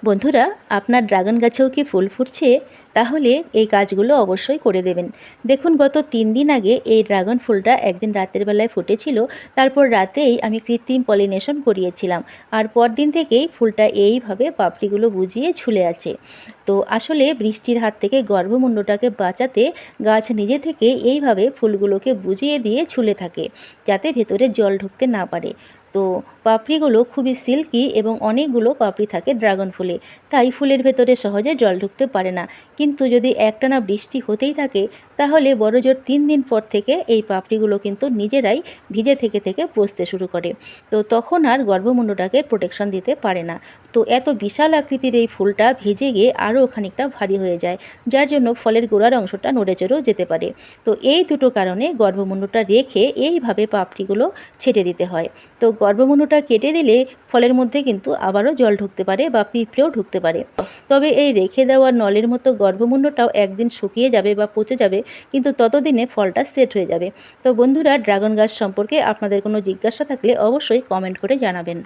বন্ধুরা, আপনার ড্রাগন গাছেও কি ফুল ফুটছে? তাহলে এই কাজগুলো অবশ্যই করে দেবেন। দেখুন, গত ৩ দিন আগে এই ড্রাগন ফুলটা একদিন রাতের বেলায় ফুটেছিল। তারপর রাতেই আমি কৃত্রিম পলিনেশন করিয়েছিলাম। আর পরদিন থেকেই ফুলটা এইভাবে পাপড়িগুলো বুজিয়ে ঝুলে আছে। তো আসলে বৃষ্টির হাত থেকে গর্ভমুণ্ডটাকে বাঁচাতে গাছ নিজে থেকে এইভাবে ফুলগুলোকে বুজিয়ে দিয়ে ঝুলে থাকে, যাতে ভেতরে জল ঢুকতে না পারে। তো পাপড়িগুলো খুবই সিল্কি এবং অনেকগুলো পাপড়ি থাকে ড্রাগন ফুলে, তাই ফুলের ভেতরে সহজে জল ঢুকতে পারে না। কিন্তু যদি একটানা বৃষ্টি হতেই থাকে, তাহলে বড়জোর 3 দিন পর থেকে এই পাপড়িগুলো কিন্তু নিজেরাই ভিজে থেকে থেকে পচতে শুরু করে। তো তখন আর গর্ভমুণ্ডটাকে প্রোটেকশন দিতে পারে না। তো এত বিশাল আকৃতির এই ফুলটা ভিজে গিয়ে আরও খানিকটা ভারী হয়ে যায়, যার জন্য ফলের গোড়ার অংশটা নড়ে চড়েও যেতে পারে। তো এই দুটো কারণে গর্ভমুণ্ডটা রেখে এইভাবে পাপড়িগুলো ছেটে দিতে হয়। তো গর্ভমুণ্ডটা কেটে দিলে ফলের মধ্যে কিন্তু আবারও জল ঢুকতে পারে বা পিঁপড়েও ঢুকতে পারে। তবে এই রেখে দেওয়া নলের মতো গর্ভমুণ্ডটাও একদিন শুকিয়ে যাবে বা পচে যাবে, কিন্তু ততদিনে ফলটা সেট হয়ে যাবে। তো বন্ধুরা, ড্রাগন গাছ সম্পর্কে আপনাদের কোনো জিজ্ঞাসা থাকলে অবশ্যই কমেন্ট করে জানাবেন।